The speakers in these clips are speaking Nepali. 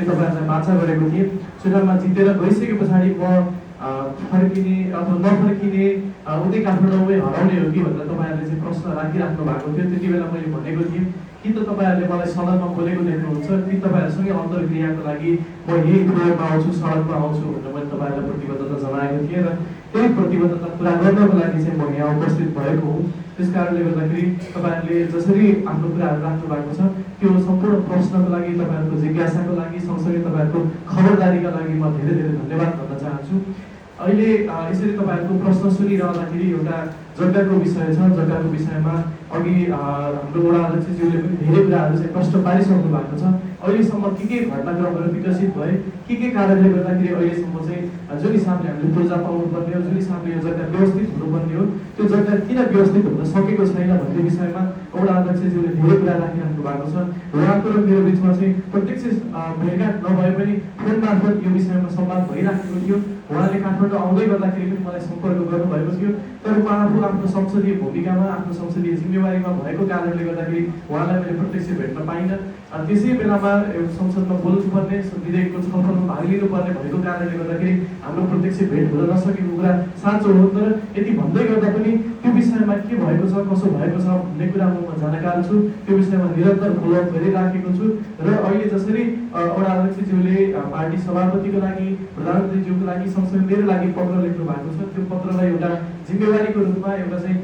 तपाईँहरूलाई बाचा गरेको थिएँ। चुनावमा जितेर गइसके पछाडि म फर्किने अथवा नफर्किने उतै काठमाडौँमै हराउने हो कि भनेर तपाईँहरूले चाहिँ प्रश्न राखिराख्नु भएको थियो। त्यति बेला मैले भनेको थिएँ कि त तपाईँहरूले मलाई सदनमा बोलेको देख्नुहुन्छ कि तपाईँहरूसँगै अन्तर्क्रियाको लागि म यही प्रयोगमा आउँछु, सडकमा आउँछु भनेर मैले तपाईँहरूलाई प्रतिबद्धता जनाएको थिएँ र त्यही प्रतिबद्धता पुरा गर्नको लागि चाहिँ म यहाँ उपस्थित भएको हुँ। त्यस कारणले गर्दाखेरि तपाईँहरूले जसरी आफ्नो कुराहरू राख्नु भएको छ त्यो सम्पूर्ण प्रश्नको लागि, तपाईँहरूको जिज्ञासाको लागि, सँगसँगै तपाईँहरूको खबरदारीका लागि म धेरै धेरै धन्यवाद भन्न चाहन्छु। अहिले यसरी तपाईँहरूको प्रश्न सुनिरहँदाखेरि एउटा जग्गाको विषय छ। जग्गाको विषयमा अघि हाम्रो वडा अध्यक्षज्यूले पनि धेरै कुराहरू चाहिँ प्रश्न पारिसक्नु भएको छ। अहिलेसम्म के घटनाक्रमहरू विकसित भए, के कारणले गर्दाखेरि अहिलेसम्म चाहिँ जुन हिसाबले हामीले पूर्जा पाउनुपर्ने हो, जुन हिसाबले यो जग्गा व्यवस्थित हुनुपर्ने हो, त्यो जग्गा किन व्यवस्थित हुन सकेको छैन भन्ने विषयमा वडा अध्यक्षज्यूले धेरै कुरा राखिराख्नु भएको छ। उहाँको र मेरो बिचमा चाहिँ प्रत्यक्ष भेटघाट नभए पनि फोन मार्फत यो विषयमा संवाद भइराखेको थियो। उहाँले काठमाडौँ आउँदै गर्दाखेरि पनि मलाई सम्पर्क गर्नुभएको थियो, तर म आफू आफ्नो संसदीय भूमिकामा, आफ्नो संसदीय जिम्मेवारीमा भएको कारणले गर्दाखेरि उहाँलाई मैले प्रत्यक्ष भेट्न पाइनँ। त्यसै बेलामा संसदमा बोल्नुपर्ने, विधेयकको छलफलमा भाग लिनुपर्ने भएको कारणले गर्दाखेरि हाम्रो प्रत्यक्ष भेट हुन नसकेको कुरा साँचो हो। तर यति भन्दै गर्दा पनि त्यो विषयमा के भएको छ, कसो भएको छ भन्ने कुरामा म जानकार छु। त्यो विषयमा निरन्तर फलोअप गरिराखेको छु र अहिले जसरी वडा अध्यक्षज्यूले पार्टी सभापतिको लागि, प्रधानमन्त्रीज्यूको लागि, सँगसँगै मेरो लागि पत्र लेख्नु भएको छ, त्यो पत्रलाई एउटा जिम्मेवारीको रूपमा एउटा चाहिँ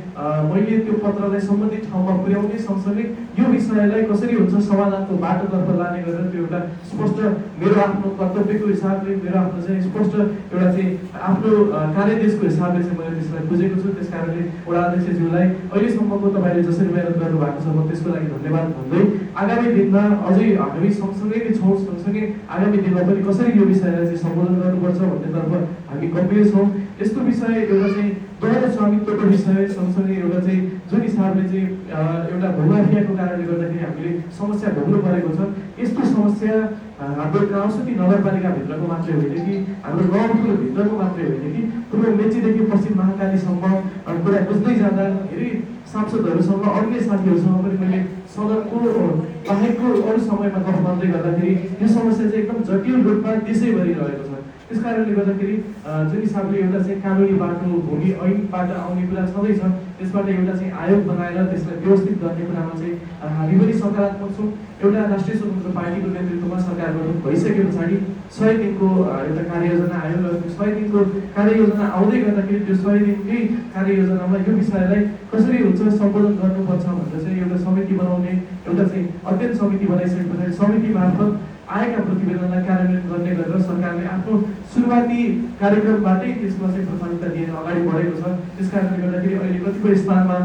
मैले त्यो पत्रलाई सम्बन्धित ठाउँमा पुर्याउने, सँगसँगै यो विषयलाई कसरी हुन्छ समाधानको बाटोतर्फ लाने गरेर त्यो एउटा स्पष्ट मेरो आफ्नो कर्तव्यको हिसाबले, मेरो आफ्नो चाहिँ स्पष्ट एउटा चाहिँ आफ्नो कार्यदेशको हिसाबले चाहिँ मैले त्यसलाई बुझेको छु। त्यस कारणले वडा अध्यक्षज्यूलाई अहिलेसम्मको तपाईँले जसरी मेहनत गर्नुभएको छ म त्यसको लागि धन्यवाद भन्दै आगामी दिनमा अझै हामी सँगसँगै नै छौँ, सँगसँगै आगामी दिनमा पनि कसरी यो विषयलाई चाहिँ सम्बोधन गर्नुपर्छ भन्नेतर्फ हामी गम्भीर छौँ। यस्तो विषय एउटा चाहिँ दोहोरो स्वामित्वको विषय, सँगसँगै एउटा चाहिँ जुन हिसाबले चाहिँ एउटा भूमाफियाको कारणले गर्दाखेरि हामीले समस्या भोग्नु परेको छ। यस्तो समस्या हाम्रो गाउँसुती नगरपालिकाभित्रको मात्रै होइन कि हाम्रो गाउँभित्रको मात्रै होइन कि पूर्व मेचीदेखि पश्चिम महाकालीसम्म कुरा बुझ्दै जाँदा धेरै सांसदहरूसँग, अन्य साथीहरूसँग पनि मैले सदनको बाहेकको अरू समयमा गफ गर्दै गर्दाखेरि यो समस्या चाहिँ एकदम जटिल रूपमा देशैभरि रहेको छ। त्यस कारणले गर्दाखेरि जुन हिसाबले एउटा चाहिँ कानुनी बाटो, भूमि ऐनबाट आउने कुरा छँदैछ, त्यसबाट एउटा चाहिँ आयोग बनाएर त्यसलाई व्यवस्थित गर्ने कुरामा चाहिँ हामी पनि सकारात्मक छौँ। एउटा राष्ट्रिय स्वतन्त्र पार्टीको नेतृत्वमा सरकार गठन भइसके पछाडि 100 दिनको एउटा कार्ययोजना आयो र 100 दिनको कार्ययोजना आउँदै गर्दाखेरि त्यो 100 दिनकै कार्ययोजनामा यो विषयलाई कसरी हुन्छ सम्बोधन गर्नुपर्छ भनेर चाहिँ एउटा समिति बनाउने, एउटा चाहिँ अध्ययन समिति बनाइसके पछाडि समिति मार्फत आएका प्रतिवेदनलाई कार्यान्वयन गर्ने गरेर सरकारले आफ्नो सुरुवाती कार्यक्रमबाटै त्यसमा चाहिँ प्राथमिकता दिएर अगाडि बढेको छ। त्यस कारणले गर्दाखेरि अहिले कतिपय स्थानमा,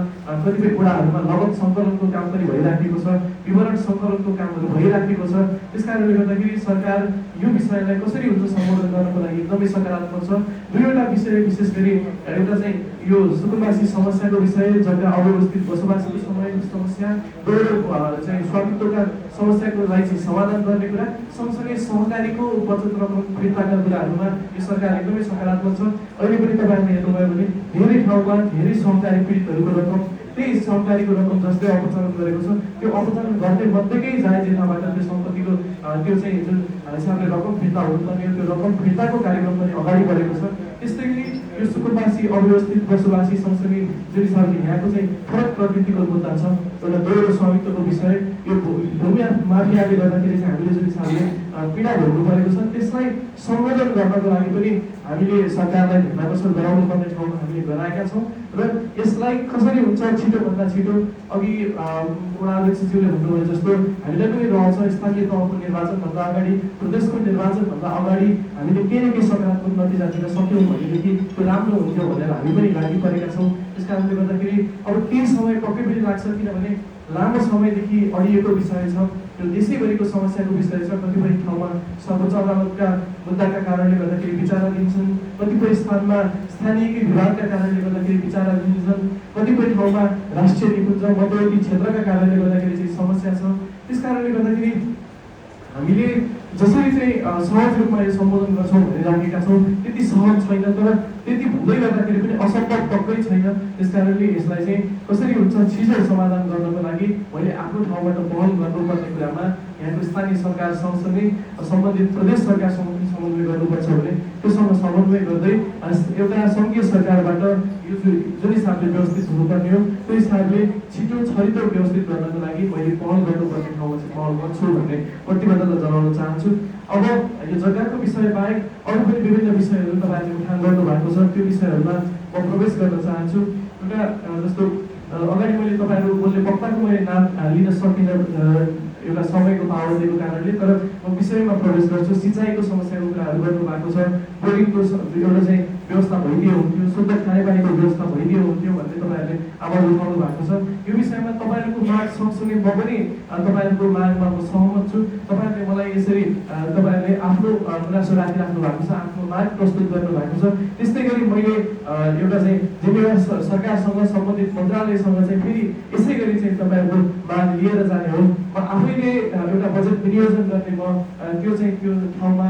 कतिपय कुराहरूमा लगत सङ्कलनको काम पनि भइराखेको छ, विवरण सङ्कलनको कामहरू भइराखेको छ। त्यस कारणले गर्दाखेरि सरकार यो विषयलाई कसरी हुन्छ सम्बोधन गर्नको लागि एकदमै सकारात्मक छ। दुईवटा विषय विशेष गरी एउटा चाहिँ यो सुकुम्बासी समस्याको विषय, जग्गा अव्यवस्थित बसोबासीको समस्या, दोहोरो चाहिँ स्वामित्वका समस्याको लागि चाहिँ समाधान गर्ने कुरा, सँगसँगै सहकारीको बचत रकम फिर्ताका कुराहरूमा यो सरकार एकदमै सकारात्मक छ। अहिले पनि तपाईँहरूले हेर्नुभयो भने धेरै ठाउँमा धेरै सहकारी पीडितहरूको रकम, त्यही सहकारीको रकम जसले अपचलन गरेको छ त्यो अपचलन गर्ने मध्येकै जायज यथाबाट त्यो सम्पत्तिको त्यो चाहिँ जुन हिसाबले रकम फिर्ता हुनुपर्ने हो त्यो रकम फिर्ताको कार्यक्रम पनि अगाडि बढेको छ। त्यस्तै यो सुकुम्बासी अव्यवस्थित बसोबासी सँगसँगै जुन हिसाबले यहाँको चाहिँ फरक प्रकृतिको मुद्दा छ, एउटा दोहोरो स्वामित्वको विषय, यो भूमि माफियाले गर्दाखेरि चाहिँ हामीले जुन हिसाबले पीडा भोग्नु परेको छ त्यसलाई सम्बोधन गर्नको लागि पनि हामीले सरकारलाई ध्यानाकर्षण गराउनु पर्ने ठाउँमा हामीले गराएका छौँ र यसलाई कसरी हुन्छ छिटोभन्दा छिटो अघि वडा अध्यक्षज्यूले भन्नुभयो जस्तो हामीलाई पनि रहन्छ स्थानीय तहको निर्वाचनभन्दा अगाडि, प्रदेशको निर्वाचनभन्दा अगाडि हामीले केही न केही सकारात्मक नतिजा दिन सक्यौँ भनेदेखि त्यो राम्रो हुन्थ्यो भनेर हामी पनि लागि परेका छौँ। त्यस कारणले गर्दाखेरि अब केही समय पक्कै पनि लाग्छ, किनभने लामो समयदेखि अडिएको विषय छ, त्यो देशैभरिको समस्याको विषय छ। कतिपय ठाउँमा सर्वोच्च अदालतका मुद्दाका कारणले गर्दाखेरि विचाराधीन छन्, कतिपय स्थानमा स्थानीय विभागका कारणले गर्दाखेरि विचाराधीन छन्, कतिपय ठाउँमा राष्ट्रिय निकुञ्ज मध्यवर्ती क्षेत्रका कारणले गर्दाखेरि चाहिँ समस्या छ। त्यस कारणले गर्दाखेरि हामीले जसरी चाहिँ सहज रूपमा यो सम्बोधन गर्छौँ भनेर राखेका छौँ त्यति सहज छैन, तर त्यति हुँदै गर्दाखेरि पनि असम्भव पक्कै छैन। त्यस कारणले यसलाई चाहिँ कसरी हुन्छ छिटो समाधान गर्नको लागि मैले आफ्नो ठाउँबाट पहल गर्नुपर्ने कुरामा यहाँको स्थानीय सरकार सँगसँगै सम्बन्धित प्रदेश सरकारसँग पनि समन्वय गर्नुपर्छ भने त्योसँग समन्वय गर्दै एउटा सङ्घीय सरकारबाट यो जुन हिसाबले व्यवस्थित हुनुपर्ने हो त्यो हिसाबले छिटो छरितो व्यवस्थित गर्नको लागि मैले पहल गर्नुपर्ने ठाउँमा चाहिँ पहल गर्छु भन्ने प्रतिबद्धता जनाउन चाहन्छु। अब यो जग्गाको विषय बाहेक अरू पनि विभिन्न विषयहरू तपाईँहरूले उठान गर्नु भएको छ, त्यो विषयहरूमा म प्रवेश गर्न चाहन्छु। एउटा जस्तो अगाडि मैले तपाईँहरू बोल्ने वक्ताको मैले नाम लिन सकिनँ एउटा समयको पाबन्दीको कारणले, तर म विषयमा प्रवेश गर्छु। सिँचाइको समस्याको कुराहरू गर्नुभएको छ, बोरिङको एउटा चाहिँ व्यवस्था भइदियो हुन्थ्यो, शुद्ध खानेपानीको व्यवस्था भइदियो हुन्थ्यो भन्ने तपाईँहरूले आवाज उठाउनु भएको छ। यो विषयमा तपाईँहरूको माग सँगसँगै म पनि तपाईँहरूको मागमा म सहमत छु। तपाईँहरूले मलाई यसरी तपाईँहरूले आफ्नो गुनासो राखिराख्नु भएको छ, आफ्नो माग प्रस्तुत गर्नुभएको छ। त्यस्तै गरी मैले एउटा चाहिँ जिम्मेवार सरकारसँग सम्बन्धित मन्त्रालयसँग चाहिँ फेरि यसै गरी चाहिँ तपाईँहरूको माग लिएर जाने हो। म आफैले एउटा बजेट विनियोजन गर्ने म त्यो चाहिँ त्यो ठाउँमा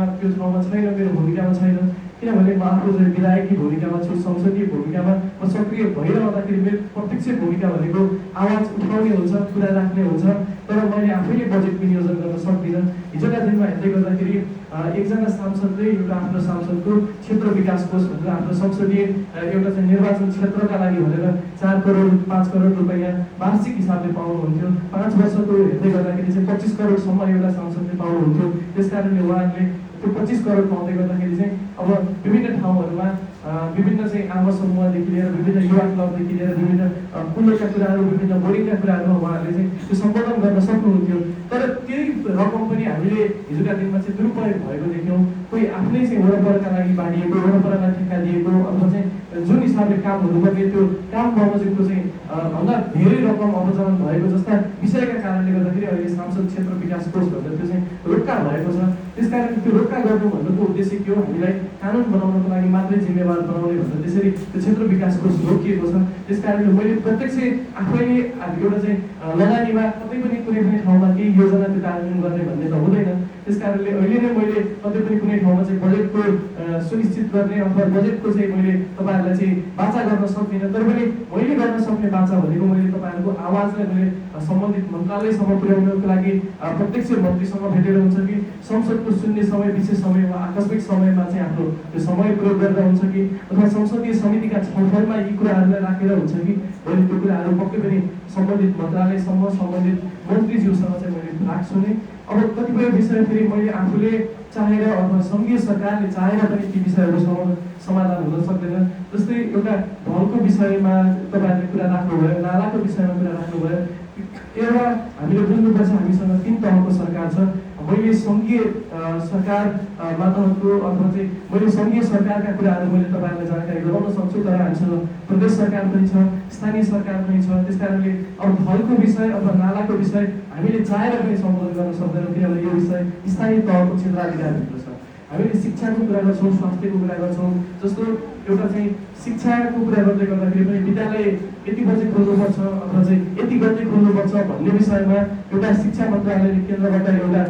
छैन, मेरो भूमिकामा छैन, किनभने म आफू चाहिँ विधायकी भूमिकामा छु, संसदीय भूमिकामा म सक्रिय भइरहँदाखेरि मेरो प्रत्यक्ष भूमिका भनेको आवाज उठाउने हुन्छ, कुरा राख्ने हुन्छ, तर मैले आफैले बजेट विनियोजन गर्न सक्दिनँ। हिजोका दिनमा हेर्दै गर्दाखेरि एकजना सांसदले एउटा आफ्नो सांसदको क्षेत्र विकास कोष भनेर आफ्नो संसदीय एउटा चाहिँ निर्वाचन क्षेत्रका लागि भनेर 4 करोड 5 करोड रुपैयाँ वार्षिक हिसाबले पाउनुहुन्थ्यो। 5 वर्षको हेर्दै गर्दाखेरि चाहिँ 25 करोडसम्म एउटा सांसदले पाउनुहुन्थ्यो। त्यसकारणले उहाँहरूले त्यो 25 करोड पाउँदै गर्दाखेरि चाहिँ अब विभिन्न ठाउँहरूमा विभिन्न चाहिँ आमा समूहदेखि लिएर विभिन्न युवा क्लबदेखि लिएर विभिन्न पुलका कुराहरू, विभिन्न बोरिङका कुराहरूमा उहाँहरूले चाहिँ त्यो सम्बोधन गर्न सक्नुहुन्थ्यो। तर त्यही रकम पनि हामीले हिजोका दिनमा चाहिँ दुरुपयोग भएको देख्यौँ। कोही आफ्नै चाहिँ वरपरका लागि बाँडिएको, वरपरलाई ठेक्का दिएको, अथवा चाहिँ जुन हिसाबले काम हुनुपर्ने त्यो काम बमोजिमको चाहिँ भन्दा धेरै रकम अपचलन भएको जस्ता विषयका कारणले गर्दाखेरि अहिले सांसद क्षेत्र विकास कोष भन्दा त्यो चाहिँ रोक्का भएको छ। त्यसकारण त्यो रोक्का गर्नु भन्नुको उद्देश्य के हो? हामीलाई कानुन बनाउनको लागि मात्रै जिम्मेवार बनाउने भनेर त्यसरी त्यो क्षेत्र विकास कोष रोकिएको छ। त्यसकारणले मैले प्रत्यक्ष आफैले एउटा चाहिँ लगानीमा कतै पनि कुनै पनि ठाउँमा केही योजना त्यो कार्यान्वयन गर्ने भन्ने त हुँदैन। त्यसकारणले अहिले नै मैले कतै पनि कुनै ठाउँमा चाहिँ बजेटको सुनिश्चित गर्ने अथवा बजेटको चाहिँ मैले तपाईँहरूलाई चाहिँ बाचा गर्न सक्दिनँ। तर पनि मैले गर्न सक्ने बाचा भनेको मैले तपाईँहरूको आवाजलाई मैले सम्बन्धित मन्त्रालयसम्म पुर्याउनको लागि प्रत्यक्ष मन्त्रीसँग भेटेर हुन्छ कि संसदको शून्य समय विशेष समय वा आकस्मिक समयमा चाहिँ आफ्नो त्यो समय प्रयोग गरेर हुन्छ कि अथवा संसदीय समितिका छलफलमा यी कुराहरूलाई राखेर हुन्छ कि मैले त्यो कुराहरू पक्कै पनि सम्बन्धित मन्त्रालयसम्म सम्बन्धित मन्त्रीज्यूसँग चाहिँ मैले राख्छु नै। अब कतिपय विषय फेरि मैले आफूले चाहेर अथवा सङ्घीय सरकारले चाहेर पनि ती विषयहरू समाधान हुन सक्दैन। जस्तै एउटा ढलको विषयमा तपाईँहरूले कुरा राख्नुभयो, नालाको विषयमा कुरा राख्नुभयो। एउटा हामीले बुझ्नुपर्छ, हामीसँग 3 तहको सरकार छ। मैले सङ्घीय सरकार मातहतको अथवा चाहिँ मैले सङ्घीय सरकारका कुराहरू मैले तपाईँहरूलाई जानकारी गराउन सक्छु, तर हामीसँग प्रदेश सरकार पनि छ, स्थानीय सरकार पनि छ। त्यसकारणले अब ढलको विषय अथवा नालाको विषय हामीले चाहेर पनि सम्बोधन गर्न सक्दैनौँ, किनभने यो विषय स्थानीय तहको क्षेत्राधिकारभित्र छ। हामीले शिक्षाको कुरा गर्छौँ, स्वास्थ्यको कुरा गर्छौँ। जस्तो एउटा चाहिँ शिक्षाको कुरा गर्दै गर्दाखेरि पनि विद्यालय यति बजे खोल्नुपर्छ अथवा चाहिँ यति गते खोल्नुपर्छ भन्ने विषयमा एउटा शिक्षा मन्त्रालयले केन्द्रबाट एउटा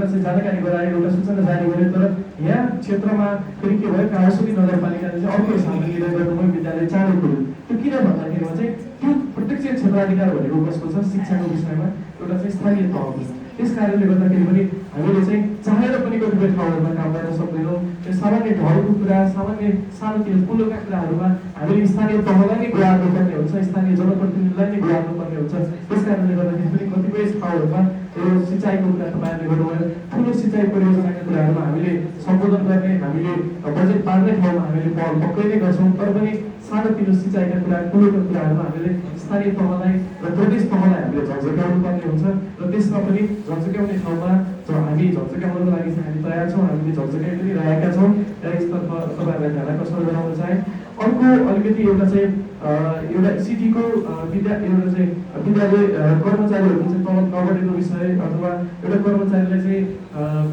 चाहिँ जानकारी गरायो, एउटा सूचना जारी गर्यो। तर यहाँ क्षेत्रमा फेरि के भयो, काउसुली नगरपालिकाले चाहिँ अर्को हिसाबले निर्णय गर्नुभयो, विद्यालय चाँडै खोल्यो। त्यो किन भन्दाखेरिमा चाहिँ त्यो प्रत्यक्ष क्षेत्राधिकार भनेको कसको छ? शिक्षाको विषयमा एउटा चाहिँ स्थानीय तहको छ। त्यस कारणले गर्दाखेरि पनि हामीले चाहिँ चाहेर पनि कतिपय ठाउँहरूमा काम गर्न सक्दैनौँ। त्यो सामान्य ढलको कुरा, सामान्य सानोतिनो पुलोका कुराहरूमा हामीले स्थानीय तहलाई नै गुहार्नुपर्ने हुन्छ, स्थानीय जनप्रतिनिधिलाई नै गुहार्नुपर्ने हुन्छ। त्यस कारणले गर्दाखेरि पनि कतिपय ठाउँहरूमा यो सिँचाइको कुरा तपाईँहरूले गर्नुभयो, ठुलो सिँचाइ परियोजनाका कुराहरूमा हामीले सम्बोधन गर्ने, हामीले बजेट पार्ने ठाउँमा हामीले पहल पक्कै नै गर्छौँ। तर पनि सानोतिनो सिँचाइका कुरा, ठुलोका कुराहरूमा हामीले स्थानीय तहलाई र प्रदेश तहलाई हामीले झन्झक्याउनु पर्ने हुन्छ। र त्यसमा पनि झन्झक्याउने ठाउँमा हामी झन्झक्याउनको लागि चाहिँ हामी तयार छौँ, हामीले झन्झक्याइ पनि रहेका छौँ। यसतर्फ तपाईँहरूलाई ध्यान आकर्षण गराउन चाहे। अर्को अलिकति एउटा चाहिँ एउटा सिटीको विद्यालय कर्मचारीहरूको चाहिँ तलब नबढेको विषय अथवा एउटा कर्मचारीलाई चाहिँ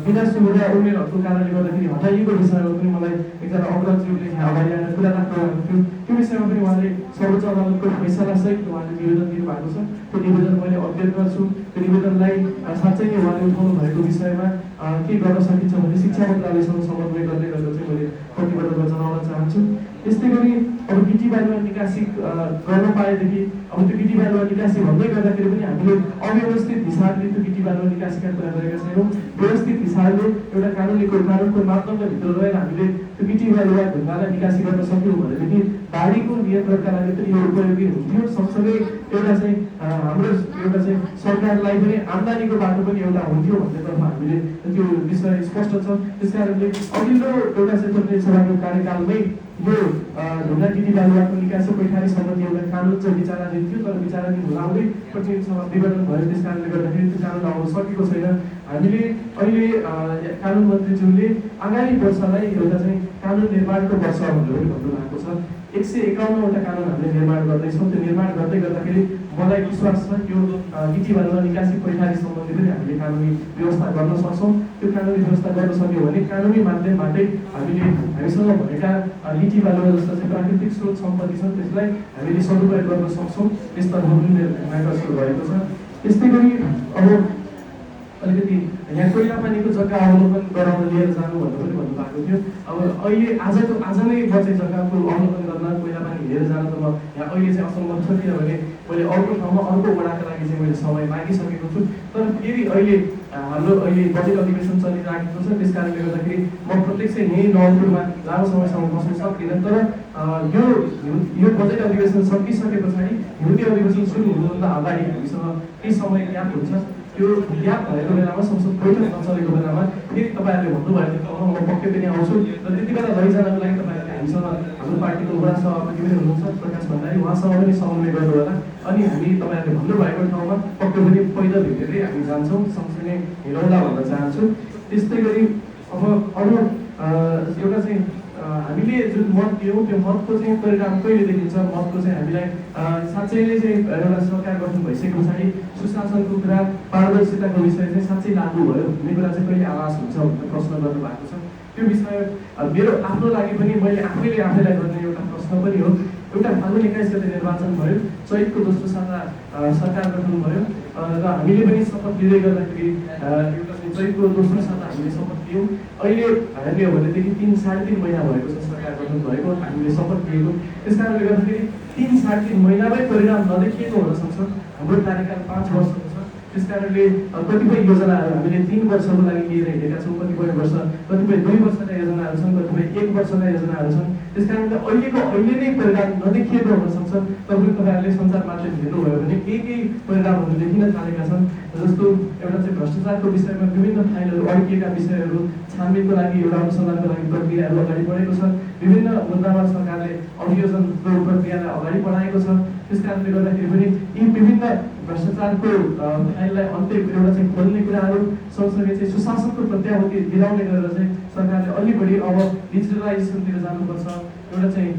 बिना सुविधा उमेरहरूको कारणले गर्दाखेरि हटाइएको विषयमा पनि मलाई एकजना अग्रजज्यूले यहाँ अगाडि आएर कुरा राख्नुभएको थियो। त्यो विषयमा पनि उहाँले सर्वोच्च अदालतको फैसलासहित उहाँले निवेदन दिनुभएको छ। त्यो निवेदन मैले अध्ययन गर्छु। त्यो निवेदनलाई साँच्चै नै उहाँले उठाउनु भएको विषयमा के गर्न सकिन्छ भने शिक्षा मन्त्रालयसँग समन्वय गर्दै गर्दा चाहिँ मैले प्रतिबद्धता जनाउन चाहन्छु। त्यस्तै गरी अब बिटी बाहिर निकासी गर्न पाएदेखि अब त्यो गिटी बालुवा निकासी भन्दै गर्दाखेरि पनि हामीले अव्यवस्थित हिसाबले त्यो गिटी बालुवा निकासीका कुरा गरेका छैनौँ। व्यवस्थित हिसाबले एउटा कानुनको मापदण्ड भित्र रहेर हामीले त्यो गिटी बालुवा ढुङ्गालाई निकासी गर्न सक्यौँ भनेदेखि बाढीको नियन्त्रणका लागि पनि यो उपयोगी हुन्थ्यो। सँगसँगै एउटा चाहिँ हाम्रो एउटा चाहिँ सरकारलाई पनि आम्दानीको बाटो पनि एउटा हुन्थ्यो भन्नेतर्फ हामीले त्यो विषय स्पष्ट छ। त्यस कारणले अघिल्लो एउटा चाहिँ प्रतिनिधि सभाको कार्यकालमै यो ढुङ्गा गिटी बालुवाको निकासी पैठारी सम्बन्धी एउटा कानुन चाहिँ विचाराधीन थियो, तर विचाराधीन हुँदै प्रतिनिधि सभा विघटन भयो। त्यस कारणले गर्दाखेरि त्यो कानुन आउन सकेको छैन। हामीले अहिले कानुन मन्त्रीज्यूले आगामी वर्षलाई एउटा चाहिँ कानुन निर्माणको वर्ष भनेर पनि भन्नुभएको छ। 151वटा कानुन हामीले निर्माण गर्दैछौँ। त्यो निर्माण गर्दै गर्दाखेरि मलाई विश्वास छ यो गिटी बालुवा निकासी पैठारी सम्बन्धी पनि हामीले कानुनी व्यवस्था गर्न सक्छौँ। त्यो कानुनी व्यवस्था गर्न सक्यौँ भने कानुनी माध्यमबाटै हामीसँग भएका गिटी बालुवा जस्ता चाहिँ प्राकृतिक स्रोत सम्पत्ति छन् त्यसलाई हामीले सदुपयोग गर्न सक्छौँ। यसतर्फ पनि अग्रसर भएको छ। त्यस्तै गरी अब अलिकति यहाँ कोइला पानीको जग्गा अवलोकन गराउन लिएर जानु भनेर पनि भन्नुभएको थियो। अब अहिले आज नै बचे जग्गाको अवलोकन गर्न कोइला पानी लिएर जान त म यहाँ अहिले चाहिँ असम्भव छ, किनभने मैले अर्को ठाउँमा अर्को वडाका लागि चाहिँ मैले समय मागिसकेको छु। तर फेरि अहिले हाम्रो अहिले बजेट अधिवेशन चलिरहेको छ। त्यस कारणले गर्दाखेरि म प्रत्यक्ष यहीँ नवलपुरमा लामो समयसम्म बस्न सक्दिनँ। तर यो बजेट अधिवेशन सकिसके पछाडि हिउँदे अधिवेशन सुरु हुनुभन्दा अगाडि हामीसँग केही समय ग्याप हुन्छ। त्यो ग्याप भएको बेलामा संसद बैठक नचलेको बेलामा फेरि तपाईँहरूले भन्नुभएको ठाउँमा म पक्कै पनि आउँछु र त्यति बेला लैजानको लागि तपाईँहरूले हामीसँग हाम्रो पार्टीको वडा सभापति पनि हुनुहुन्छ प्रकाश भण्डारी, उहाँसँग पनि समन्वय गर्नु होला। अनि हामी तपाईँहरूले भन्नुभएको ठाउँमा पक्कै पनि पैदल हिँडेरै हामी जान्छौँ, सँगसँगै हिँडौँला भन्न चाहन्छु। त्यस्तै गरी अब अरू एउटा चाहिँ हामीले जुन मत दियौँ त्यो मतको चाहिँ परिणाम कहिले देखिन्छ, मतको चाहिँ हामीलाई साँच्चै नै चाहिँ एउटा सरकार गठन भइसके पछाडि सुशासनको कुरा, पारदर्शिताको विषय चाहिँ साँच्चै लागू भयो भन्ने कुरा चाहिँ कहिले आभास हुन्छ भनेर प्रश्न गर्नुभएको छ। त्यो विषय मेरो आफ्नो लागि पनि मैले आफैलाई गर्ने एउटा प्रश्न पनि हो। एउटा फागुन 21 गते निर्वाचन भयो, चैतको दोस्रो साता सरकार गठन भयो र हामीले पनि शपथ लिँदै गर्दाखेरि एउटा चैतको दोस्रो साता हामीले शपथ लियौँ। अहिले हेर्ने हो भनेदेखि 3-3.5 महिना भएको छ सरकार गठन भएको, हामीले शपथ लिएको। त्यस कारणले गर्दाखेरि 3-3.5 महिनामै परिणाम नदेखिएको हुन सक्छ। हाम्रो कार्यकाल 5 वर्षको छ। त्यस कारणले कतिपय योजनाहरू हामीले 3 वर्षको लागि लिएर हिँडेका छौँ, कतिपय 2 वर्षका योजनाहरू छन्, कतिपय 1 वर्षका योजनाहरू छन्। त्यस कारणले अहिले नै परिणाम नदेखिएको हुन सक्छ। तपाईँहरूले सञ्चार माध्यम हेर्नुभयो भने केही परिणामहरू देखिन थालेका छन्। जस्तो एउटा चाहिँ भ्रष्टाचारको विषयमा विभिन्न फाइलहरू अड्किएका विषयहरू छानबिनको लागि एउटा अनुसन्धानको लागि प्रक्रियाहरू अगाडि बढेको छ। विभिन्न मुद्दामा सरकारले अभियोजनको प्रक्रियालाई अगाडि बढाएको छ। त्यस कारणले गर्दाखेरि पनि यी विभिन्न भ्रष्टाचारको फाइललाई अन्त्य एउटा चाहिँ खोल्ने कुराहरू सँगसँगै चाहिँ सुशासनको प्रत्याभूति दिलाउने गरेर चाहिँ सरकारले अलि बढी अब डिजिटलाइजेसनतिर जानुपर्छ। एउटा चाहिँ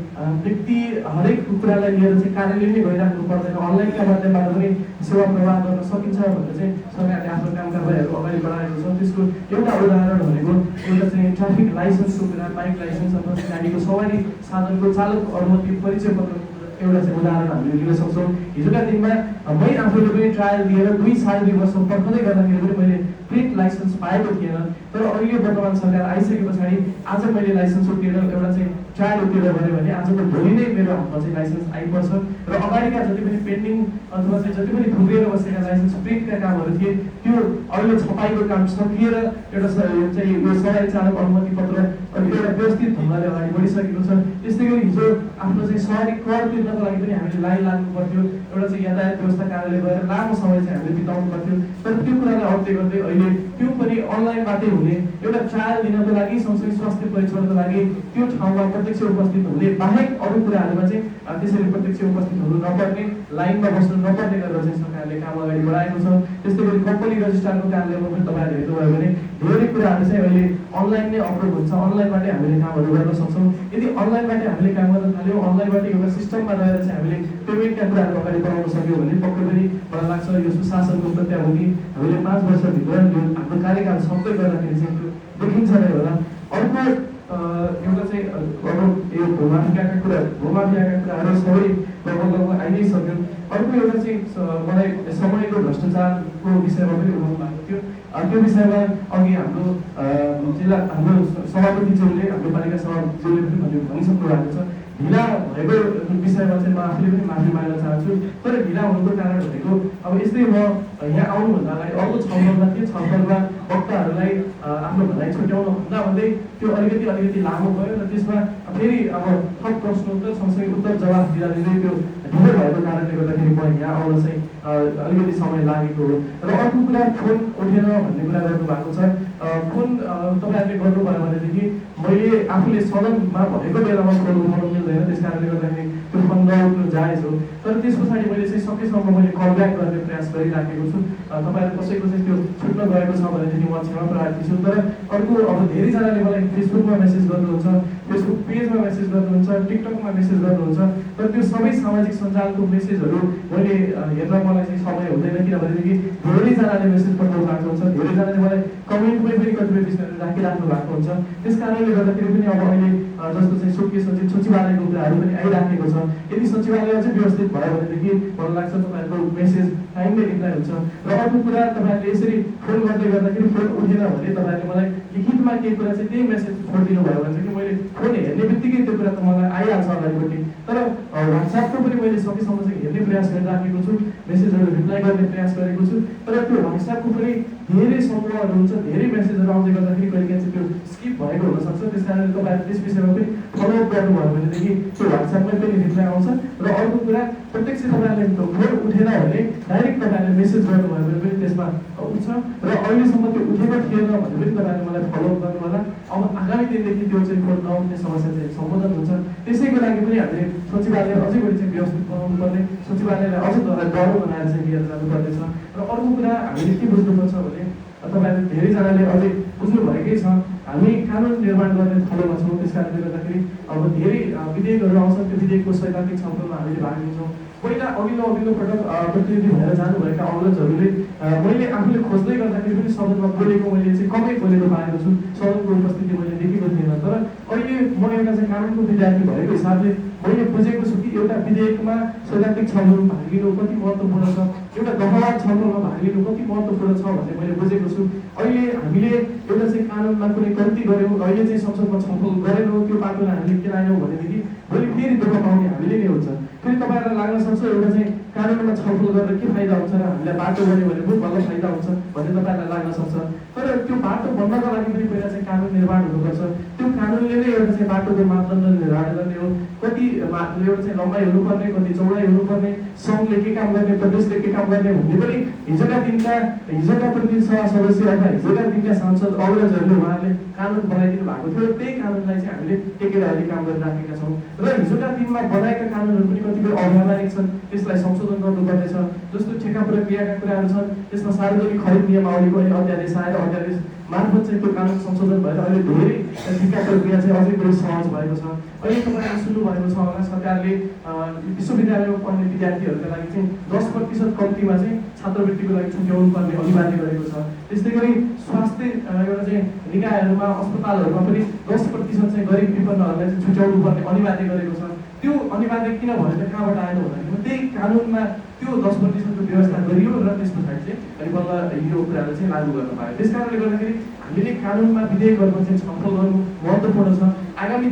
व्यक्ति हरेक कुरालाई लिएर चाहिँ कार्यालय नै गइराख्नु पर्दैन, अनलाइनका माध्यमबाट पनि सेवा प्रवाह गर्न सकिन्छ भनेर चाहिँ सरकारले आफ्नो काम कारबाहीहरू अगाडि बढाएको छ। त्यसको एउटा उदाहरण भनेको एउटा चाहिँ ट्राफिक लाइसेन्सको कुरा, बाइक लाइसेन्स अथवा गाडीको सवारी साधनको चालक अनुमति परिचय पत्र एउटा चाहिँ उदाहरण हामीले लिन सक्छौँ। हिजोका दिनमा मै आफूले पनि ट्रायल दिएर 2-2.5 वर्ष पर्खँदै गर्दाखेरि पनि मैले प्रिन्ट लाइसेन्स पाएको थिएन। तर अहिले वर्तमान सरकार आइसके पछाडि आज मैले लाइसेन्स उठेर एउटा चाहिँ ट्रायल उठेर भयो भने आजको भोलि नै मेरो हातमा चाहिँ लाइसेन्स आइपर्छ र अगाडिका जति पनि पेन्डिङ अथवा चाहिँ जति पनि थुप्रिएर बसेका लाइसेन्स प्रिन्टका कामहरू थिए त्यो अहिले छपाईको काम सकिएर एउटा चाहिँ यो सवारी चालक अनुमति पत्र एउटा व्यवस्थित ढङ्गले अगाडि बढिसकेको छ। त्यस्तै गरी हिजो आफ्नो चाहिँ सवारी कर तिर्नको लागि पनि हामीले लाइन लाग्नु पर्थ्यो, एउटा चाहिँ यातायात व्यवस्था कार्यालय गएर लामो समय चाहिँ हामीले बिताउनु पर्थ्यो। तर त्यो कुरालाई अन्त्य गर्दै अहिले त्यो पनि अनलाइनबाटै हुने एउटा ट्रायल दिनको लागि सँगसँगै स्वास्थ्य परीक्षणको लागि त्यो ठाउँमा प्रत्यक्ष उपस्थित हुने बाहेक अरू कुराहरूमा चाहिँ त्यसरी प्रत्यक्ष उपस्थित हुनु नपर्ने, लाइनमा बस्नु नपर्ने गरेर चाहिँ सरकारले काम अगाडि बढाएको छ। त्यस्तै गरी कम्पनी रजिस्ट्रारको कार्यालयमा पनि तपाईँहरूले हेर्नुभयो भने धेरै कुराहरू चाहिँ अहिले अनलाइन नै अप्लोड हुन्छ, अनलाइनबाटै हामीले कामहरू गर्न सक्छौँ। यदि अनलाइनबाटै हामीले काम गर्न थाल्यौँ, अनलाइनबाटै एउटा सिस्टममा रहेर चाहिँ हामीले पेमेन्टका कुराहरू अगाडि बढाउन सक्यौँ भने पक्कै पनि मलाई लाग्छ यो सुशासनको प्रत्याभूति हामीले 5 वर्षभित्र हाम्रो कार्यकाल सक्दै गर्दाखेरि चाहिँ त्यो देखिन्छ नै होला। अर्को एउटा चाहिँ अब यो भूमाफियाका कुराहरू सबै लगभग आइ नै सक्यो। अर्को एउटा चाहिँ मलाई समयको भ्रष्टाचारको विषयमा पनि उठाउनु भएको थियो। त्यो विषयमा अघि हाम्रो सभापतिज्यूले, हाम्रो पालिका सभापतिज्यूले पनि भनिसक्नु भएको छ। ढिला भएको विषयमा चाहिँ म आफूले पनि माफी माग्न चाहन्छु। तर ढिला हुनुको कारण भनेको अब यस्तै म यहाँ आउनुभन्दा अगाडि अर्को छलफलमा थिएँ, छलफलमा वक्ताहरूलाई आफ्नो भनाइ छुट्याउन भन्दै त्यो अलिकति लामो भयो र त्यसमा फेरि अब थप प्रश्नोत्तर सँगसँगै उत्तर जवाफ दिँदै त्यो ढिलो भएको कारणले गर्दाखेरि म यहाँ आउन चाहिँ अलिकति समय लागेको हो। र अर्को कुरा फोन उठेन भन्ने कुरा गर्नुभएको छ। फोन तपाईँहरूले गर्नुभयो भनेदेखि मैले आफूले सदनमा भएको बेलामा फोन उठाउनु मिल्दैन, त्यस कारणले गर्दाखेरि त्यो फोन नउठ्नु जायज हो। तर त्यस पछाडि मैले चाहिँ सकेसम्म मैले कल ब्याक गर्ने प्रयास गरिराखेको छु। तपाईँहरू कसैको चाहिँ त्यो छुट्न गएको छ भनेदेखि म क्षमा प्रार्थी छु। तर अर्को अब धेरैजनाले मलाई फेसबुकमा मेसेज गर्नुहुन्छ, फेसबुक पेजमा मेसेज गर्नुहुन्छ, टिकटकमा मेसेज गर्नुहुन्छ। तर त्यो सबै सामाजिक सञ्जालको मेसेजहरू मैले हेर्न मलाई चाहिँ समय हुँदैन, किनभनेदेखि धेरैजनाले मेसेज पठाउनु भएको हुन्छ, धेरैजनाले मलाई कमेन्टमै पनि कतिपय विषयहरू राखिराख्नु भएको हुन्छ। त्यस कारणले गर्दाखेरि पनि अब अहिले जस्तो चाहिँ सचिवालयको कुराहरू पनि आइराखेको छ। यदि सचिवालय अझै व्यवस्थित भयो भनेदेखि मलाई लाग्छ तपाईँहरूको मेसेज टाइममै रिप्लाई हुन्छ। र अर्को कुरा, तपाईँहरूले यसरी फोन गर्दै गर्दाखेरि फोन उठेन भने तपाईँहरूले मलाई लिखितमा केही कुरा चाहिँ त्यही मेसेज छोडिदिनु भयो भने चाहिँ मैले फोन हेर्ने बित्तिकै त्यो कुरा त मलाई आइहाल्छ अगाडिपट्टि। तर वाट्सएपको पनि मैले सकेसम्म चाहिँ हेर्ने प्रयास गरिराखेको छु, मेसेजहरू रिप्लाई गर्ने प्रयास गरेको छु। तर त्यो वाट्सएपको पनि धेरै समूहहरू हुन्छ, धेरै मेसेजहरू आउँदै गर्दाखेरि कहिलेकाहीँ चाहिँ त्यो स्किप भएको हुनसक्छ। त्यस कारणले तपाईँहरू त्यस विषयमा पनि फलोअप गर्नुभयो भनेदेखि त्यो वाट्सएपमै पनि रिप्लाई आउँछ। र अर्को कुरा, प्रत्यक्ष तपाईँहरूले फोन उठेन भने डाइरेक्ट तपाईँहरूले मेसेज गर्नुभयो भने पनि त्यसमा उठ्छ। र अहिलेसम्म त्यो उठेको थिएन भने पनि तपाईँहरूले मलाई फलोअप गर्नु होला। अब आगामी दिनदेखि त्यो चाहिँ फोन नउठ्ने समस्या चाहिँ सम्बोधन हुन्छ। त्यसैको लागि पनि हामीले सचिवालय अझै बढी चाहिँ व्यवस्थित बनाउनु पर्ने, सचिवालयलाई अझ डह्रो बनाएर चाहिँ लिएर जानुपर्नेछ। र अर्को कुरा हामीले के बुझ्नुपर्छ भने तपाईँहरू धेरैजनाले अझै बुझ्नुभएकै छ, हामी कानुन निर्माण गर्ने थलोमा छौँ। त्यस कारणले गर्दाखेरि अब धेरै विधेयकहरू आउँछन्, त्यो विधेयकको सैद्धान्तिक छलफलमा हामीले भाग लिन्छौँ। पहिला अघिल्लो पटक प्रतिनिधि भएर जानुभएका अग्रजहरूले मैले आफूले खोज्दै गर्दाखेरि पनि सदनमा बोलेको मैले चाहिँ कमै बोलेको पाएको छु, सदनको उपस्थिति मैले देखेको थिएन। तर अहिले म एउटा चाहिँ कानुनको विद्यार्थी भएको हिसाबले मैले बुझेको छु कि एउटा विधेयकमा सैद्धान्तिक छलफलमा भाग लिनु कति महत्त्वपूर्ण छ, एउटा गहन छलफलमा भाग लिनु कति महत्त्वपूर्ण छ भन्ने मैले बुझेको छु। अहिले हामीले एउटा चाहिँ कानुनमा कुनै गल्ती गऱ्यौँ, अहिले चाहिँ संसदमा छलफल गरेनौँ, त्यो बाटोलाई हामीले किनायौँ भनेदेखि भोलि फेरि दुःख पाउने हामीले नै हुन्छ। फेरि तपाईँहरूलाई लाग्न सक्छ एउटा चाहिँ कानुनमा छलफल गरेर के फाइदा हुन्छ र हामीलाई बाटो बन्यो भने पनि बल्ल फाइदा हुन्छ भन्ने तपाईँहरूलाई लाग्न सक्छ। तर त्यो बाटो बन्नका लागि पनि पहिला चाहिँ कानुन निर्माण हुनुपर्छ। त्यो कानुनले नै एउटा चाहिँ बाटोको मापदण्ड निर्धारण गर्ने हो। कति एउटा चाहिँ लम्बाइ हुनुपर्ने, कति चौडाइ हुनुपर्ने, सङ्घले के काम गर्ने, प्रदेशले के काम गर्ने भन्ने पनि हिजोका प्रतिनिधि सभा सदस्य अथवा हिजोका दिनका सांसद अग्रजहरूले उहाँहरूले कानुन बनाइदिनु भएको थियो। त्यही कानुनलाई चाहिँ हामीले टेकेर अहिले काम गरिराखेका छौँ। र हिजोका दिनमा बनाएका कानुनहरू पनि कतिपय अव्यावहारिक छन्, त्यसलाई संशोधन गर्नुपर्नेछ। जस्तो ठेका प्रक्रियाका कुराहरू छन्, त्यसमा सार्वजनिक खरिद नियमावलीको अहिले अध्यादेश आएर अध्यादेश मार्फत चाहिँ त्यो कानुन संशोधन भएर अहिले धेरै ठेका प्रक्रिया चाहिँ अझै बढी सहज भएको छ। अहिले तपाईँहरूले सुन्नुभएको छ होला, सरकारले विश्वविद्यालयमा पढ्ने विद्यार्थीहरूका लागि चाहिँ 10% कम्तीमा चाहिँ छात्रवृत्तिको लागि छुट्याउनु पर्ने अनिवार्य गरेको छ। त्यस्तै गरी स्वास्थ्य एउटा चाहिँ निकायहरूमा, अस्पतालहरूमा पनि 10% चाहिँ गरिब विपन्नहरूलाई चाहिँ छुट्याउनु पर्ने अनिवार्य गरेको छ। त्यो अनिवार्य किन भनेर कहाँबाट आयो भन्दाखेरि त्यही कानुनमा त्यो 10%को व्यवस्था गरियो र त्यस पछाडि चाहिँ अनि बल्ल यो कुरालाई चाहिँ लागू गर्न पायो। त्यस कारणले गर्दाखेरि हामीले कानुनमा विधेयकहरूको चाहिँ छलफल गर्नु महत्त्वपूर्ण छ। आगामी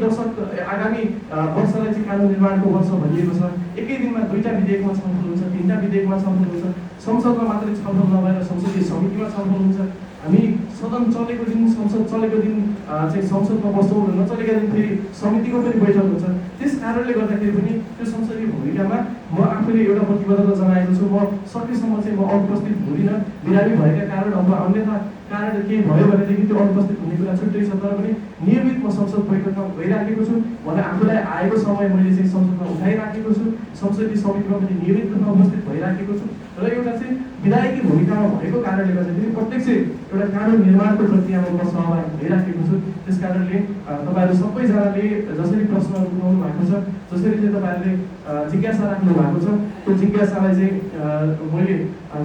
वर्षलाई चाहिँ कानुन निर्माणको वर्ष भनिएको छ। एकै दिनमा 2टा विधेयकमा छलफल हुन्छ, 3टा विधेयकमा छलफल हुन्छ। संसदमा मात्रै छलफल नभएर संसदीय समितिमा छलफल हुन्छ। हामी सदन चलेको दिन, संसद चलेको दिन चाहिँ संसदमा बस्छौँ र नचलेका दिन फेरि समितिको पनि बैठक हुन्छ। त्यस कारणले गर्दाखेरि पनि त्यो संसदीय भूमिकामा म आफूले एउटा प्रतिबद्धता जनाएको छु। म सकेसम्म चाहिँ म अनुपस्थित हुँदिनँ, बिरामी भएका कारण अथवा अन्यथा कारण केही भयो भनेदेखि त्यो अनुपस्थित हुने कुरा छुट्टै छ। तर पनि नियमित म संसद बैठकमा गइराखेको छु भने आफूलाई आएको समय मैले चाहिँ संसदमा उठाइराखेको छु, संसदीय समितिमा पनि नियमित रूपमा उपस्थित भइराखेको छु। र एउटा चाहिँ विधायकी भूमिकामा भएको कारणले गर्दाखेरि प्रत्यक्ष एउटा कानुन निर्माणको प्रक्रियामा म सहभागी भइराखेको छु। त्यस कारणले तपाईँहरू सबैजनाले जसरी प्रश्नहरू उठाउनु भएको छ, जसरी चाहिँ तपाईँहरूले जिज्ञासा राख्नु भएको छ, त्यो जिज्ञासालाई चाहिँ मैले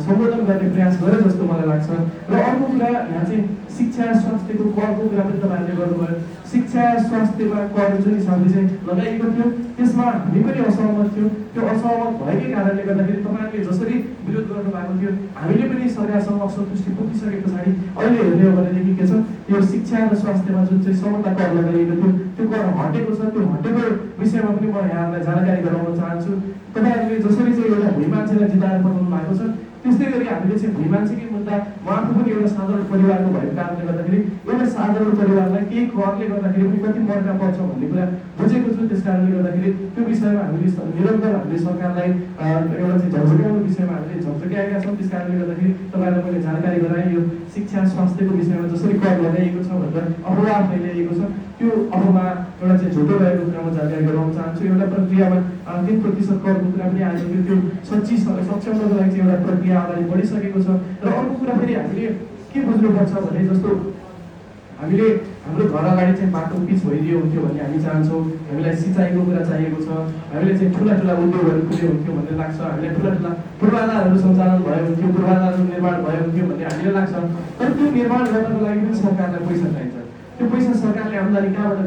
सम्बोधन गर्ने प्रयास गरेँ जस्तो मलाई लाग्छ। र अर्को कुरा, यहाँ चाहिँ शिक्षा स्वास्थ्यको करको कुरा पनि तपाईँहरूले गर्नुभयो। शिक्षा स्वास्थ्यमा कर जुन हिसाबले चाहिँ लगाइएको थियो त्यसमा हामी पनि असहमत थियौँ। त्यो असहमत भएकै कारणले गर्दाखेरि तपाईँहरूले जसरी विरोध गर्नु भएको थियो हामीले पनि सरकारसँग असन्तुष्टि पुगिसके पछाडि अहिले हेर्ने हो भनेदेखि के छ, यो शिक्षा र स्वास्थ्यमा जुन चाहिँ समता कर लगाइएको थियो त्यो कर हटेको छ त्यो हटेको विषयमा पनि म यहाँलाई जानकारी गराउन चाहन्छु। तपाईँहरूले जसरी चाहिँ एउटा भुइँ मान्छेलाई जिताएर पठाउनु भएको छ त्यस्तै गरी हामीले चाहिँ भुइँ मान्छेकै मुद्दा म आफू पनि एउटा साधारण परिवारको भएको कारणले गर्दाखेरि एउटा साधारण परिवारलाई केही करले गर्दाखेरि पनि कति मर्का पर्छ भन्ने कुरा बुझेको छु। त्यस कारणले गर्दाखेरि त्यो विषयमा हामीले निरन्तर हामीले सरकारलाई एउटा चाहिँ झकझक्याउने विषयमा हामीले झकझक्याएका छौँ। त्यस कारणले गर्दाखेरि तपाईँलाई मैले जानकारी गराएँ यो शिक्षा स्वास्थ्यको विषयमा जसरी कर लगाइएको छ भनेर अफवाह फैलिएको छ त्यो अफवाह एउटा चाहिँ झुटो रहेको कुरामा जानकारी गराउन चाहन्छु। एउटा प्रक्रियामा 3% करको कुरा पनि आएको थियो, त्यो सच्याउनको लागि चाहिँ एउटा प्रक्रिया अगाडि बढिसकेको छ। र अर्को कुरा फेरि हामीले के बुझ्नुपर्छ भने जस्तो हामीले हाम्रो घर अगाडि चाहिँ बाटो पिच भइदियो हुन्थ्यो भन्ने हामी चाहन्छौँ। हामीलाई सिँचाइको कुरा चाहिएको छ, हामीले चाहिँ ठुला उद्योगहरू खुल्यो हुन्थ्यो भन्ने लाग्छ, हामीलाई ठुला पूर्वाधारहरू सञ्चालन भयो हुन्थ्यो, पूर्वाधारहरू निर्माण भयो हुन्थ्यो भन्ने हामीलाई लाग्छ। तर त्यो निर्माण गर्नको लागि पनि सरकारलाई पैसा चाहिन्छ। त्यो पैसा सरकारले आम्दानी कहाँबाट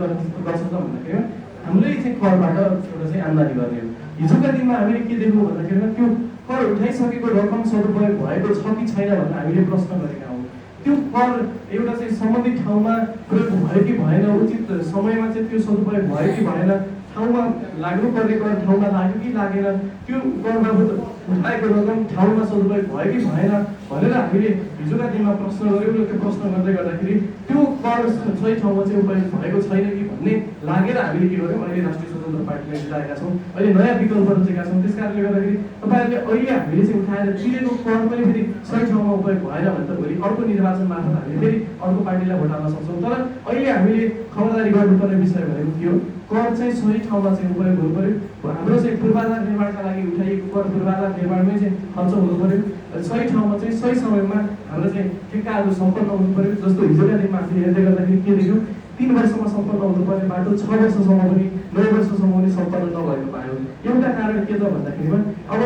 गर्छ त भन्दाखेरि हामीले चाहिँ करबाट एउटा चाहिँ आम्दानी गर्ने हो। हिजोका दिनमा हामीले के देख्यौँ भन्दाखेरि त्यो कर उठाइसकेको रकम सदुपयोग भएको छ कि छैन भनेर हामीले प्रश्न गरेका हौँ। त्यो कर एउटा चाहिँ सम्बन्धित ठाउँमा प्रयोग भयो कि भएन, उचित समयमा चाहिँ त्यो सदुपयोग भयो कि भएन, ठाउँमा लाग्नुपर्ने कर ठाउँमा लाग्यो कि लागेन, त्यो करबाबत उठाएको रकम ठाउँमा सदुपयोग भयो कि भएन भनेर हामीले हिजोका दिनमा प्रश्न गऱ्यौँ। र त्यो प्रश्न गर्दै गर्दाखेरि त्यो कर सही ठाउँमा चाहिँ उपयोग भएको छैन कि भन्ने लागेर हामीले के गर्यौँ, अहिले राष्ट्रिय स्वतन्त्र पार्टीलाई जिताएका छौँ, अहिले नयाँ विकल्पहरू दिएका छौँ। त्यस कारणले गर्दाखेरि तपाईँहरूले अहिले हामीले चाहिँ उठाएर तिरेको कर पनि फेरि सही ठाउँमा उपयोग भएन भने त भोलि अर्को निर्वाचन मार्फत हामीले फेरि अर्को पार्टीलाई भोट हाल्न सक्छौँ। तर अहिले हामीले खबरदारी गर्नुपर्ने विषय भनेको थियो कर चाहिँ सही ठाउँमा चाहिँ उपयोग हुनु पऱ्यो। हाम्रो चाहिँ पूर्वाधार निर्माणका लागि उठाइएको कर पूर्वाधार निर्माणमै चाहिँ खर्च हुनु पऱ्यो। सही ठाउँमा चाहिँ सही समयमा हाम्रो चाहिँ ठेक्काहरू सम्पन्न हुनु पऱ्यो। जस्तो हिजोका दिनमा हामीले हेर्दै गर्दाखेरि के देख्यौँ, 3 वर्षमा सम्पन्न हुनुपर्ने बाटो 6 वर्षसम्म पनि 9 वर्षसम्म पनि सम्पन्न नभएको पायो। एउटा कारण के त भन्दाखेरिमा अब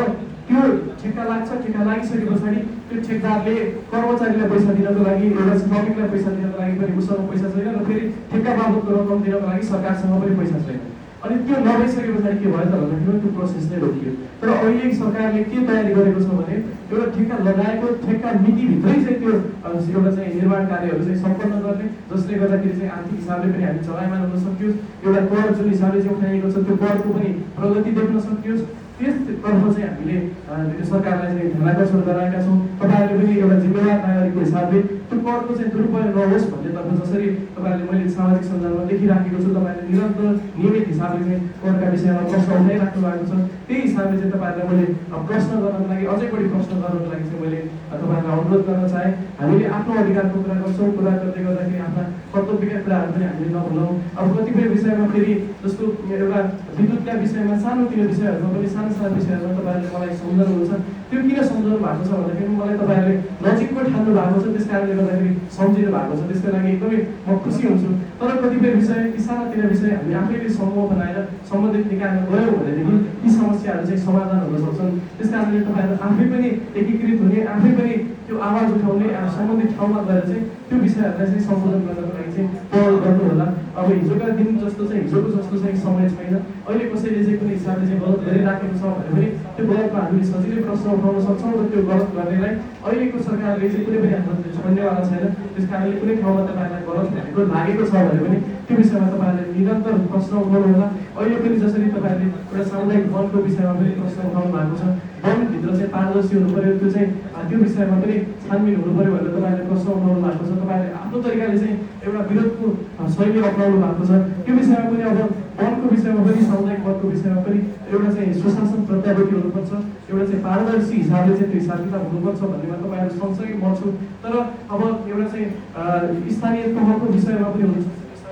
त्यो ठेक्का लाग्छ, ठेक्का लागिसके पछाडि त्यो ठेकदारले कर्मचारीलाई पैसा दिनको लागि, एउटा श्रमिकलाई पैसा दिनको लागि पनि उसँग पैसा छैन र फेरि ठेक्का बाबतको रकम दिनको लागि सरकारसँग पनि पैसा छैन। अनि त्यो नभइसके पछाडि के भयो त भन्दाखेरि त्यो प्रोसेस नै रोकियो। तर अहिले सरकारले के तयारी गरेको छ भने एउटा ठेक्का लगाएको ठेक्का मितिभित्रै चाहिँ त्यो एउटा चाहिँ निर्माण कार्यहरू चाहिँ सम्पन्न गर्ने, जसले गर्दाखेरि चाहिँ आर्थिक हिसाबले पनि हामी चलायमान हुन सकियोस्, एउटा कर जुन हिसाबले चाहिँ उठाइएको छ त्यो करको पनि प्रगति देख्न सकियोस्। त्यसतर्फ चाहिँ हामीले सरकारलाई चाहिँ ध्यानाकर्षण गराएका छौँ। तपाईँहरूले पनि एउटा जिम्मेवार नागरिकको हिसाबले त्यो करको चाहिँ दुरुपयोग नहोस् भन्नेतर्फ जसरी तपाईँहरूले मैले सामाजिक सञ्जालमा देखिराखेको छु, तपाईँहरूले निरन्तर नियमित हिसाबले चाहिँ करका विषयमा प्रश्न उठाइराख्नु भएको छ। त्यही हिसाबले चाहिँ तपाईँहरूलाई मैले प्रश्न गर्नको लागि, अझै बढी प्रश्न गर्नको लागि चाहिँ मैले तपाईँहरूलाई अनुरोध गर्न चाहेँ। हामीले आफ्नो अधिकारको कुरा गर्छौँ, कुरा गर्दै गर्दाखेरि आफ्ना कर्तव्यका कुराहरू पनि हामीले नभुलौँ। अब कतिपय विषयमा फेरि जस्तो एउटा विद्युतका विषयमा सानोतिनो विषयहरूमा पनि साना विषयहरूमा तपाईँहरूले मलाई सम्झाउनुहुन्छ। त्यो किन सम्झाउनु भएको छ भन्दाखेरि मलाई तपाईँहरूले नजिकको ठान्नु भएको छ, त्यस कारणले गर्दाखेरि सम्झिनु भएको छ। त्यसको लागि एकदमै म खुसी हुन्छु। तर कतिपय विषय, ती सानातिनो विषय हामी आफैले समूह बनाएर सम्बन्धित निकायमा गयौँ भनेदेखि यी समस्याहरू चाहिँ समाधान हुन सक्छन्। त्यस कारणले तपाईँहरू आफै पनि एकीकृत हुने, आफै पनि त्यो आवाज उठाउने, सम्बन्धित ठाउँमा गएर चाहिँ त्यो विषयहरूलाई चाहिँ सम्बोधन गर्नको लागि चाहिँ पहल गर्नु होला। अब हिजोका दिन जस्तो चाहिँ हिजोको जस्तो चाहिँ समय छैन। अहिले कसैले चाहिँ कुनै हिसाबले चाहिँ गलत गरिराखेको छ भने पनि त्यो गलतमा हामीले सजिलै प्रश्न उठाउन सक्छौँ र त्यो गलत गर्नेलाई अहिलेको सरकारले चाहिँ कुनै पनि हाम्रो छोड्नेवाला छैन। त्यस कारणले कुनै ठाउँमा तपाईँहरूलाई गलत भनेको लागेको छ भने पनि त्यो विषयमा तपाईँहरूले निरन्तर प्रश्न उठाउनु होला। अहिले पनि जसरी तपाईँहरूले एउटा सामुदायिक वनको विषयमा पनि प्रश्न उठाउनु भएको छ, वनभित्र चाहिँ पारदर्शी हुनु पऱ्यो, त्यो चाहिँ त्यो विषयमा पनि छानबिन हुनु पऱ्यो भनेर तपाईँहरूले प्रश्न उठाउनु भएको छ। तपाईँहरूले आफ्नो तरिकाले चाहिँ एउटा विरोधको शैली अप्नाउनु भएको छ। त्यो विषयमा पनि अब वनको विषयमा पनि, सामुदायिक वनको विषयमा पनि एउटा चाहिँ सुशासन प्रत्याभूति हुनुपर्छ, एउटा चाहिँ पारदर्शी हिसाबले चाहिँ त्यो हिसाब किताब हुनुपर्छ भन्नेमा तपाईँहरू सँगसँगै म छु। तर अब एउटा चाहिँ स्थानीय तहको विषयमा पनि हुन्छ,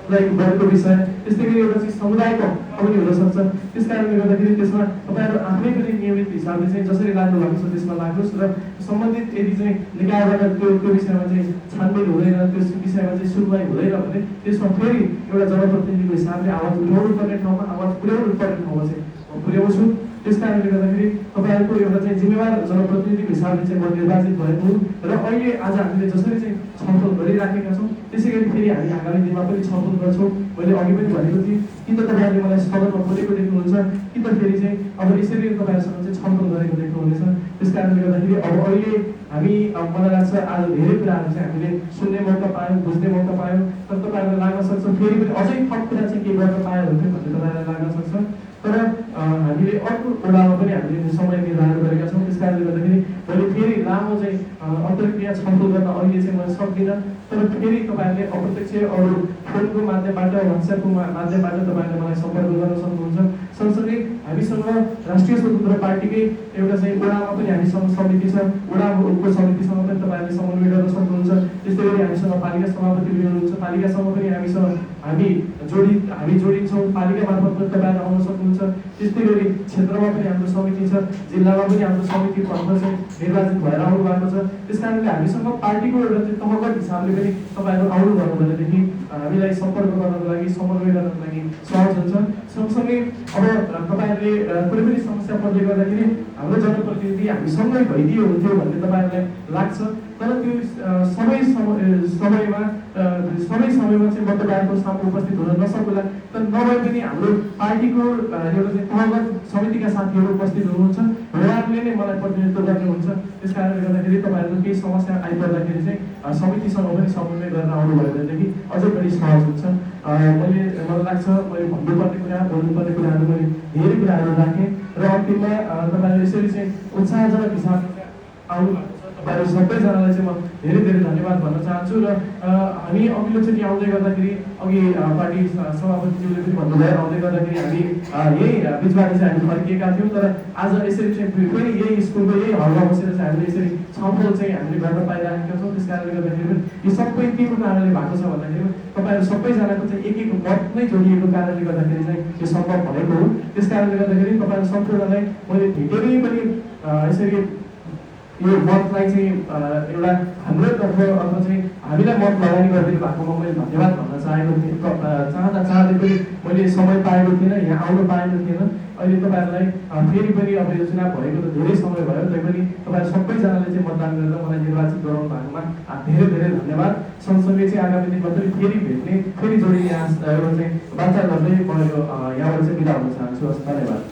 भएको विषय, त्यस्तै गरी एउटा चाहिँ समुदायको पनि हुनसक्छ। त्यस कारणले गर्दाखेरि त्यसमा तपाईँहरू आफै पनि नियमित हिसाबले चाहिँ जसरी लाग्नु भएको छ त्यसमा लाग्नुहोस् र सम्बन्धित यदि चाहिँ निकायबाट त्यो विषयमा चाहिँ छानबिन हुँदैन, त्यो विषयमा चाहिँ सुनवाई हुँदैन भने त्यसमा फेरि एउटा जनप्रतिनिधिको हिसाबले आवाज उठाउनु पर्ने ठाउँमा, आवाज पुर्याउनु पर्ने ठाउँमा चाहिँ म पुर्याउँछु। त्यस कारणले गर्दाखेरि तपाईँहरूको एउटा चाहिँ जिम्मेवार जनप्रतिनिधिको हिसाबले चाहिँ म निर्वाचित भएको हुँ र अहिले आज हामीले जसरी चाहिँ छलफल गरिराखेका छौँ त्यसै गरी फेरि हामी आगामी दिनमा पनि छलफल गर्छौँ। मैले अघि पनि भनेको थिएँ, कि त तपाईँहरूले मलाई सदनमा बोलेको देख्नुहुन्छ, कि त फेरि चाहिँ अब यसरी तपाईँहरूसँग चाहिँ छलफल गरेको देख्नुहुनेछ। त्यस कारणले गर्दाखेरि अब अहिले हामी मलाई लाग्छ आज धेरै कुराहरू चाहिँ हामीले सुन्ने मौका पायौँ, बुझ्ने मौका पायौँ। तर तपाईँहरूलाई लाग्न सक्छ फेरि पनि अझै थप कुरा चाहिँ के गर्न पायो हुन्थ्यो भन्ने तपाईँहरूलाई लाग्न सक्छ। तर हामीले अर्को ओडामा पनि हामीले समय निर्धारण गरेका छौँ। त्यस कारणले गर्दाखेरि मैले फेरि लामो चाहिँ अन्तर्क्रिया छलफल गर्न अहिले चाहिँ म सक्दिनँ। तर फेरि तपाईँहरूले अप्रत्यक्ष अरू फोनको माध्यमबाट, व्हाट्सएपको माध्यमबाट तपाईँहरूले मलाई सम्पर्क गर्न सक्नुहुन्छ। सँगसँगै हामीसँग राष्ट्रिय स्वतन्त्र पार्टीकै एउटा चाहिँ ओडामा पनि हामीसँग समिति छ, ओडाको समितिसँग पनि तपाईँहरूले समन्वय गर्न सक्नुहुन्छ। त्यस्तै गरी हामीसँग पालिका सभापति पनि हुनुहुन्छ, पालिकासँग पनि हामी जोडिन्छौँ, पालिका मार्फत पनि तपाईँहरू आउन सक्नुहुन्छ। त्यस्तै गरी क्षेत्रमा पनि हाम्रो समिति छ, जिल्लामा पनि हाम्रो समिति तर्फ चाहिँ निर्वाचित भएर आउनु भएको छ। त्यस कारणले हामीसँग पार्टीको एउटा चाहिँ तहगत हिसाबले पनि तपाईँहरू आउनुभयो भनेदेखि हामीलाई सम्पर्क गर्नको लागि, समन्वय गर्नको लागि सहज हुन्छ। सँगसँगै अब तपाईँहरूले कुनै पनि समस्या पर्दै गर्दाखेरि हाम्रो जनप्रतिनिधि हामीसँगै भइदियो हुन्थ्यो भन्ने तपाईँहरूलाई लाग्छ। तर त्यो सबै समयमा चाहिँ म तपाईँहरूको सामु उपस्थित हुन नसकुला। तर नभए पनि हाम्रो पार्टीको एउटा चाहिँ तहगत समितिका साथीहरू उपस्थित हुनुहुन्छ, उहाँहरूले नै मलाई प्रतिनिधित्व गर्नुहुन्छ। त्यस कारणले गर्दाखेरि तपाईँहरूको केही समस्या आइपर्दाखेरि चाहिँ समितिसँग पनि समन्वय गर्न आउनुभयो भनेदेखि अझै पनि सहज हुन्छ। मलाई लाग्छ मैले भन्नुपर्ने कुरा, बोल्नुपर्ने कुराहरू मैले धेरै कुराहरू राखेँ र अन्तिममा तपाईँहरू यसरी चाहिँ उत्साहजनक हिसाबले आउनु तपाईँहरू सबैजनालाई चाहिँ म धेरै धेरै धन्यवाद भन्न चाहन्छु। र हामी अघिल्लोचोटि आउँदै गर्दाखेरि अघि पार्टी सभापतिज्यूले पनि भन्नुभयो, आउँदै गर्दाखेरि हामी यही बिचबाट चाहिँ हामी फर्किएका थियौँ। तर आज यसरी चाहिँ फेरि यही स्कुलको यही हलमा बसेर चाहिँ हामीले यसरी छलफल चाहिँ हामीले गर्न पाइरहेका छौँ। त्यस कारणले गर्दाखेरि पनि यो सबै के को कारणले भएको छ भन्दाखेरि तपाईँहरू सबैजनाको चाहिँ एक मत नै जोडिएको कारणले गर्दाखेरि चाहिँ यो सम्भव भएको हो। त्यस कारणले गर्दाखेरि तपाईँहरू सम्पूर्णलाई मैले धेरै पनि यसरी यो मतलाई चाहिँ एउटा हाम्रो तर्फ अथवा चाहिँ हामीलाई मत लगानी गरिदिनु भएकोमा मैले धन्यवाद भन्न चाहँदै पनि मैले समय पाएको थिइनँ, यहाँ आउनु पाएको थिएन। अहिले तपाईँहरूलाई फेरि पनि अब यो चुनाव भएको त धेरै समय भयो, तैपनि तपाईँहरू सबैजनाले चाहिँ मतदान गरेर मलाई निर्वाचित गराउनु भएकोमा धेरै धेरै धन्यवाद। सँगसँगै चाहिँ आगामी दिनमा पनि फेरि भेट्ने, फेरि जोडिने एउटा चाहिँ वार्ता गर्दै म यो यहाँबाट चाहिँ बिदा हुन चाहन्छु। धन्यवाद।